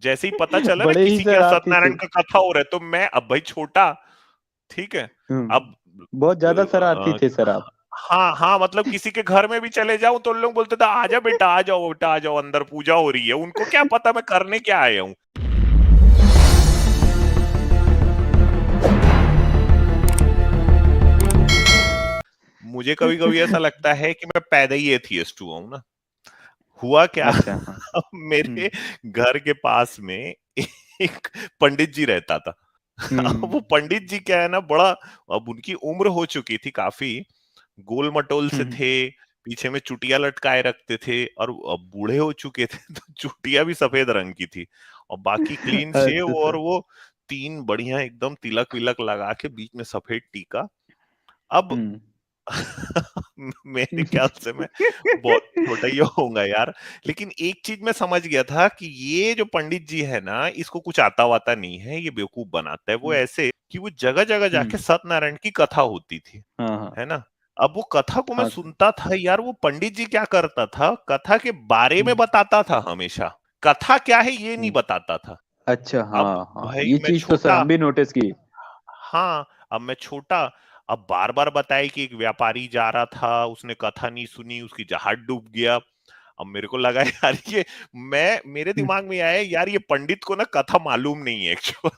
जैसे ही पता चला ना बड़े ही किसी के यहाँ शरारती थे। सत्यनारायण का कथा हो रहा है, तो मैं, अब भाई छोटा, ठीक है, अब बहुत ज्यादा शरारती थे सर आप। हाँ हाँ, मतलब किसी के घर में भी चले जाऊं तो लोग बोलते थे आजा बेटा, आ जाओ बेटा, आ जाओ, अंदर पूजा हो रही है। उनको क्या पता मैं करने क्या आया हूँ। मुझे कभी कभी ऐसा लगता है कि मैं पैदा ही एथियस्ट हुआ हूं ना। हुआ क्या अच्छा हाँ। मेरे घर के पास में एक पंडित जी रहता था। अब हम्म वो पंडित जी क्या है ना, बड़ा, अब उनकी उम्र हो चुकी थी काफी, गोल मटोल से हम्म। थे, पीछे में चुटिया लटकाए रखते थे, और अब बूढ़े हो चुके थे तो चुटिया भी सफेद रंग की थी, और बाकी क्लीन शेव, अच्छा और सर। वो तीन बढ़िया एकदम तिलक विलक लगा के बीच में सफेद टीका। अब हम्म। मेरे ख्याल से मैं बहुत छोटा ही होऊंगा यार, लेकिन एक चीज मैं समझ गया था कि ये जो पंडित जी है ना, इसको कुछ आता वाता नहीं है, ये बेवकूफ बनाता है। वो हम्म। ऐसे कि वो जगह जगह जाके हम्म। सत्यनारायण की कथा होती थी, हाँ हाँ। है ना। अब वो कथा को मैं हाँ सर। सुनता था यार, वो पंडित जी क्या करता था, कथा के बारे में हम्म। बताता था हमेशा, कथा क्या है ये नहीं हम्म। बताता था। अच्छा अब हाँ हाँ, भाई ये मैं चीज तो सर छोटा, हम भी नोटिस की। हाँ, अब मैं छोटा, अब बार बार बताए कि एक व्यापारी जा रहा था, उसने कथा नहीं सुनी, उसकी जहाज डूब गया। अब मेरे को लगा यार ये, मैं, मेरे दिमाग में आया यार ये पंडित को ना कथा मालूम नहीं है एक्चुअल।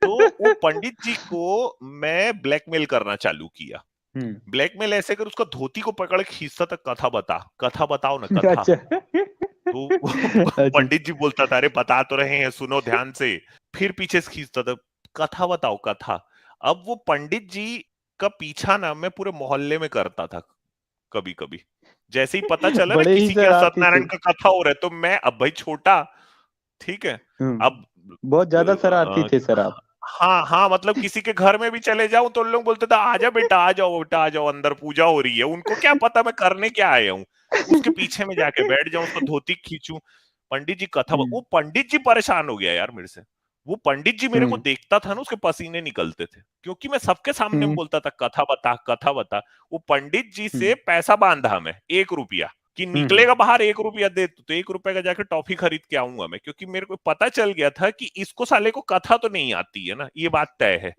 तो वो पंडित जी को मैं ब्लैकमेल करना चालू किया। हम्म। ब्लैकमेल ऐसे कर, उसका धोती को पकड़ के खींचता था, कथा बता, कथा बताओ ना कथा। अच्छा। तो अच्छा। पंडित जी बोलता था अरे बता तो रहे हैं, सुनो ध्यान से। फिर पीछे से खींचता था, कथा बताओ कथा। अब वो पंडित जी का पीछा ना मैं पूरे मोहल्ले में करता था कभी कभी। जैसे ही पता चला ना बड़े ही किसी के यहाँ शरारती थे। सत्यनारायण का कथा हो रहा है, तो मैं, अब भाई छोटा, ठीक है, अब बहुत ज्यादा शरारती थे सर आप। हाँ हाँ, मतलब किसी के घर में भी चले जाऊं तो लोग बोलते थे आजा बेटा, आ जाओ बेटा, आ जाओ, अंदर पूजा हो रही है। उनको क्या पता मैं करने क्या आया हूँ। उसके पीछे में जाके बैठ जाऊं, उसको धोती खींचूं, पंडित जी कथा, वो हम्म। पंडित जी परेशान हो गया यार मेरे से। वो पंडित जी मेरे को हम्म। देखता था ना, उसके पसीने निकलते थे, क्योंकि मैं सबके सामने में हम्म। बोलता था कथा बता, कथा बता। वो पंडित जी से हम्म। पैसा बांधा मैं, 1 रुपया, कि हम्म। निकलेगा बाहर 1 रुपया दे, तो 1 रुपए का जाकर टॉफी खरीद के आऊंगा मैं, क्योंकि मेरे को पता चल गया था कि इसको साले को कथा तो नहीं आती है ना, ये बात तय है।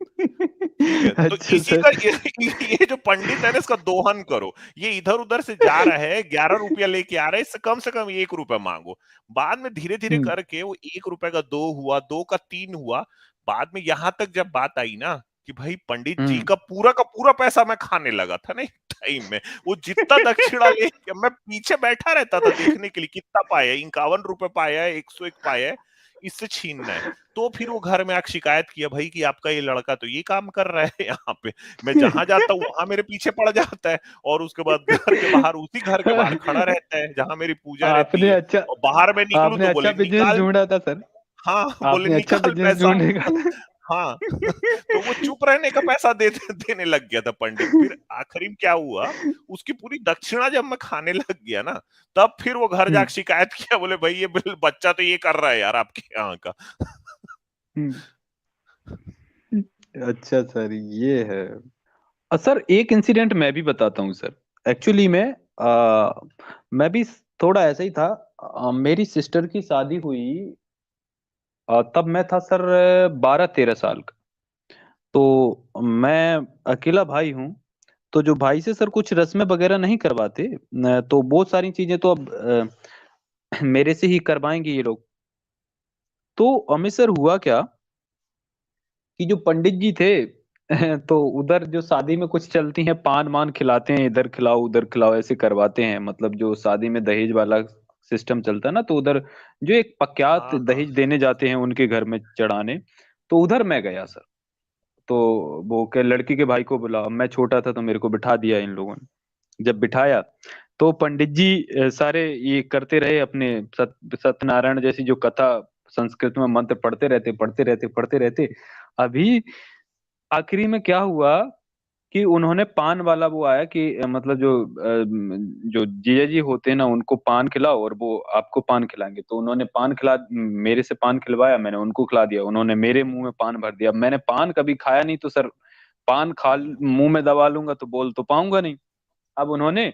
ठीक है, तो अच्छा इसी सर। का ये जो पंडित है ना, इसका दोहन करो। ये इधर उधर से जा रहा है, 11 रुपया लेके आ रहा है, इससे कम से कम 1 रुपया मांगो। बाद में धीरे धीरे हम्म। करके वो 1 रुपए का 2 हुआ, 2 का 3 हुआ। बाद में यहां तक जब बात आई ना कि भाई पंडित जी हम्म। का पूरा पैसा मैं खाने लगा था ना एक टाइम में। वो जितना दक्षिणा ले, मैं पीछे बैठा रहता था देखने के लिए कितना पाया है, 51 रुपए पाया है, 101 पाया है, इससे छीनना है। तो फिर वो घर में आके शिकायत किया भाई कि आपका ये लड़का तो ये काम कर रहा है यहाँ पे। मैं जहां जाता हूँ वहां मेरे पीछे पड़ जाता है, और उसके बाद घर के बाहर, उसी घर के बाहर खड़ा रहता है जहां मेरी पूजा रहती आपने है। अच्छा, और बाहर मैं निकलूं आपने तो अच्छा बोले बिजनेस निकाल। ढूंढा था सर। हाँ, बोले आपने अच्छा निकाल बिजनेस पैसा। ढूंढ निकाला। हाँ, तो वो चुप रहने का पैसा देने लग गया था पंडित। फिर आखिरी में क्या हुआ, उसकी पूरी दक्षिणा जब मैं खाने लग गया ना, तब फिर वो घर हम्म। जाके शिकायत किया, बोले भाई ये बच्चा तो ये कर रहा है यार आपके यहाँ का। हम्म। अच्छा सर, ये है। सर एक इंसिडेंट मैं भी बताता हूँ सर। एक्चुअली मैं भी थोड़ा ऐसा ही था। मेरी सिस्टर की शादी हुई, तब मैं था सर 12-13 साल का। तो मैं अकेला भाई हूँ। तो जो भाई से सर कुछ रस्में वगैरह नहीं करवाते, तो बहुत सारी चीजें तो अब मेरे से ही करवाएंगे ये लोग। तो हमें सर हुआ क्या कि जो पंडित जी थे तो उधर जो शादी में कुछ चलती हैं, पान मान खिलाते हैं, इधर खिलाओ उधर खिलाओ ऐसे करवाते हैं। मतलब जो शादी में दहेज वाला सिस्टम चलता है ना, तो उधर जो एक पक्यात हाँ हाँ। दहेज देने जाते हैं उनके घर में चढ़ाने। तो उधर मैं गया सर। तो वो क्या, लड़की के भाई को बुला, मैं छोटा था तो मेरे को बिठा दिया इन लोगों ने। जब बिठाया तो पंडित जी सारे ये करते रहे अपने सत्यनारायण जैसी जो कथा, संस्कृत में मंत्र पढ़ते रहते पढ़ते रहते पढ़ते रहते। अभी आखिरी में क्या हुआ कि उन्होंने पान वाला वो आया कि मतलब जो जीजा जी होते हैं ना, उनको पान खिलाओ और वो आपको पान खिलाएंगे। तो उन्होंने पान खिला, मेरे से पान खिलवाया, मैंने उनको खिला दिया, उन्होंने मेरे मुंह में पान भर दिया। मैंने पान कभी खाया नहीं, तो सर पान खा मुंह में दबा लूंगा तो बोल तो पाऊंगा नहीं। अब उन्होंने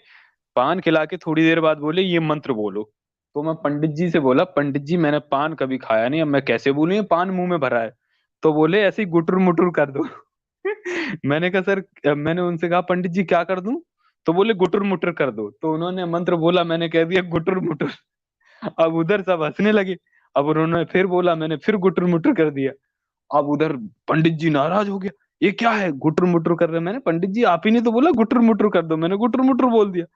पान खिला के थोड़ी देर बाद बोले ये मंत्र बोलो। तो मैं पंडित जी से बोला, पंडित जी मैंने पान कभी खाया नहीं, अब मैं कैसे बोलूं, ये पान मुंह में भरा है। तो बोले ऐसे ही गुटुर मुटुर कर दो। मैंने कहा सर, मैंने उनसे कहा पंडित जी क्या कर दूं? तो बोले गुटुर मुटुर कर दो। तो उन्होंने मंत्र बोला, मैंने कह दिया गुटुर मुटुर। अब उधर सब हंसने लगे। अब उन्होंने फिर बोला, मैंने फिर गुटुर मुटुर कर दिया। अब उधर पंडित जी नाराज हो गया, ये क्या है गुटर मुटर कर रहे हैं? मैंने, पंडित जी आप ही ने तो बोला गुटर मुटर कर दो, मैंने गुटर मुटर बोल दिया।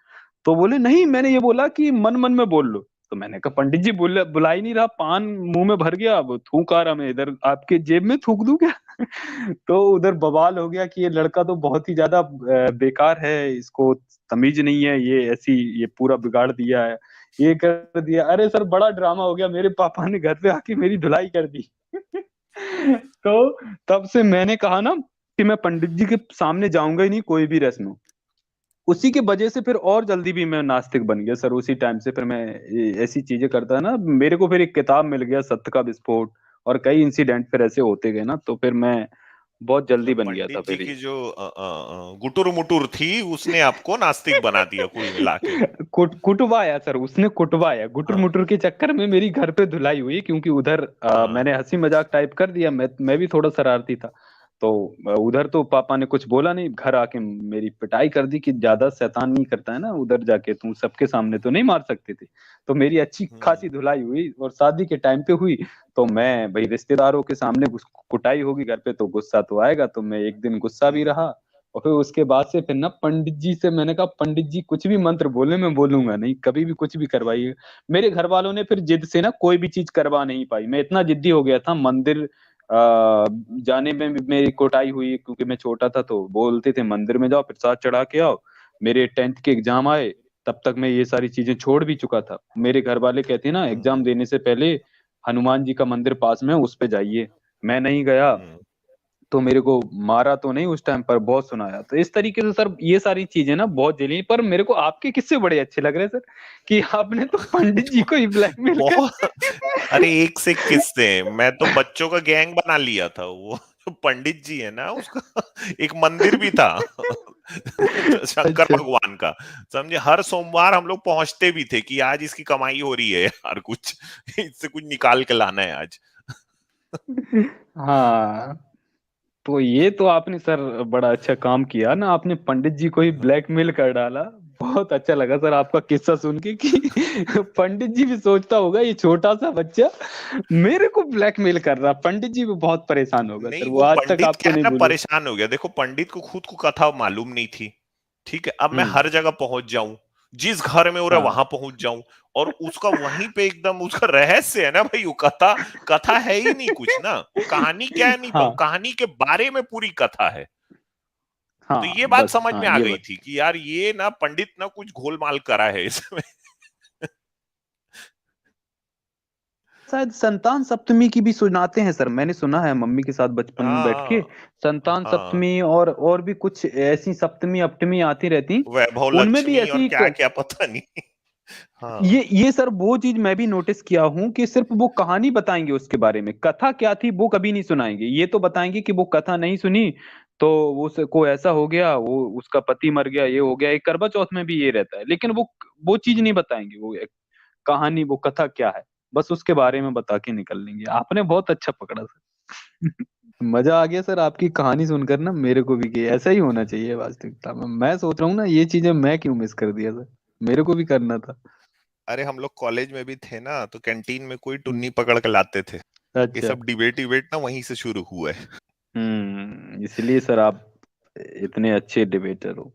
तो बोले नहीं, मैंने ये बोला कि मन मन में बोल लो। तो मैंने कहा पंडित जी बुला बुला ही नहीं रहा, पान मुंह में भर गया, अब थूक आ रहा, मैं इधर आपके जेब में थूक दूं क्या? तो उधर बवाल हो गया कि ये लड़का तो बहुत ही ज्यादा बेकार है, इसको तमीज नहीं है, ये ऐसी ये पूरा बिगाड़ दिया है, ये कर दिया। अरे सर बड़ा ड्रामा हो गया, मेरे पापा ने घर पे आके मेरी धुलाई कर दी। तो तब से मैंने कहा ना कि मैं पंडित जी के सामने जाऊंगा ही नहीं कोई भी रस्म हो। उसी की वजह से फिर और जल्दी भी मैं नास्तिक बन गया सर। उसी टाइम से फिर मैं ऐसी चीजें करता है ना, मेरे को फिर एक किताब मिल गया सत्य का विस्फोट, और कई इंसिडेंट फिर ऐसे होते गए ना, तो फिर मैं बहुत जल्दी मतलब बन गया था पंडित जी फिर। की जो गुटुर मुटुर थी उसने आपको नास्तिक बना दिया कुल मिला के। कुटवाया सर, उसने कुटवाया, गुटर हाँ। मुटर के चक्कर में मेरी घर पे धुलाई हुई, क्योंकि उधर हाँ। मैंने हंसी मजाक टाइप कर दिया, मैं भी थोड़ा शरारती था। तो उधर तो पापा ने कुछ बोला नहीं, घर आके मेरी पिटाई कर दी कि ज्यादा शैतान नहीं करता है ना, उधर जाके तू सबके सामने तो नहीं मार सकते थे। तो मेरी अच्छी हम्म। खासी धुलाई हुई, और शादी के टाइम पे हुई। तो मैं भाई रिश्तेदारों के सामने कुटाई होगी घर पे, तो गुस्सा तो आएगा, तो मैं एक दिन गुस्सा भी हम्म। रहा। और फिर उसके बाद से फिर ना पंडित जी से मैंने कहा, पंडित जी कुछ भी मंत्र बोले मैं बोलूंगा नहीं, कभी भी कुछ भी करवाइए। मेरे घर वालों ने फिर जिद से ना कोई भी चीज करवा नहीं पाई, मैं इतना जिद्दी हो गया था। मंदिर जाने में भी मेरी कोटाई हुई, क्योंकि मैं छोटा था, तो बोलते थे मंदिर में जाओ प्रसाद चढ़ा के आओ। मेरे 10th के एग्जाम आए, तब तक मैं ये सारी चीजें छोड़ भी चुका था। मेरे घर वाले कहते हैं ना, एग्जाम हम्म। देने से पहले हनुमान जी का मंदिर पास में है, उस पे जाइए। मैं नहीं गया, हम्म। तो मेरे को मारा तो नहीं उस टाइम पर, बहुत सुनाया। तो इस तरीके से सर ये सारी चीजें ना बहुत झेली, पर मेरे को आपके किस्से बड़े अच्छे लग रहे हैं सर, कि आपने तो पंडित जी को ही ब्लैकमेल कर। बहुत। अरे एक से एक किस्से हैं। मैं तो बच्चों का गैंग बना लिया था। वो जो पंडित जी है ना, उसका एक मंदिर भी था शंकर अच्छा। भगवान का। समझे, हर सोमवार हम लोग पहुंचते भी थे कि आज इसकी कमाई हो रही है यार, कुछ इससे कुछ निकाल के लाना है आज। हाँ, तो ये तो आपने सर बड़ा अच्छा काम किया ना, आपने पंडित जी को ही ब्लैकमेल कर डाला। बहुत अच्छा लगा सर आपका किस्सा सुन के, कि पंडित जी भी सोचता होगा ये छोटा सा बच्चा मेरे को ब्लैकमेल कर रहा। पंडित जी भी बहुत परेशान होगा सर, नहीं, वो वो आज तक पंडित आपको क्या है नहीं ना, भूले। परेशान हो गया। देखो पंडित को खुद को कथा मालूम नहीं थी। ठीक है, अब मैं हम्म। हर जगह पहुंच जाऊं, जिस घर में हो रहा है हाँ। वहां पहुंच जाऊं, और उसका वहीं पे एकदम उसका रहस्य है ना भाई, वो कथा कथा है ही नहीं कुछ ना। वो कहानी क्या है नहीं पाऊं, हाँ। कहानी के बारे में पूरी कथा है। तो हाँ ये बात बस, समझ हाँ में आ ये गई बात। थी कि यार ये ना पंडित ना कुछ घोलमाल करा है इसमें। शायद संतान सप्तमी की भी सुनाते हैं सर, मैंने सुना है मम्मी के साथ बचपन में बैठ के। हाँ। संतान हाँ। सप्तमी और भी कुछ ऐसी सप्तमी अपटमी आती रहती, वैभव उनमें भी लक्ष्मी और ऐसी क्या क्या पता नहीं। हाँ। ये सर वो चीज मैं भी नोटिस किया हूँ, कि सिर्फ वो कहानी बताएंगे, उसके बारे में कथा क्या थी वो कभी नहीं सुनाएंगे। ये तो बताएंगे कि वो कथा नहीं सुनी, तो को ऐसा हो गया, वो उसका पति मर गया, ये हो गया। एक करवा चौथ में भी ये रहता है, लेकिन वो चीज नहीं बताएंगे, वो एक कहानी, वो कथा क्या है, बस उसके बारे में बता के निकल लेंगे। आपने बहुत अच्छा पकड़ा सर। मजा आ गया सर आपकी कहानी सुनकर ना, मेरे को भी, कि ऐसा ही होना चाहिए वास्तविकता में। मैं सोच रहा हूँ ना, ये चीजें मैं क्यों मिस कर दिया सर, मेरे को भी करना था। अरे हम लोग कॉलेज में भी थे ना, तो कैंटीन में कोई हम्म। टुन्नी पकड़ के लाते थे। ये अच्छा। सब डिबेट डिबेट ना वहीं से शुरू हुआ है। इसलिए सर आप इतने अच्छे डिबेटर हो।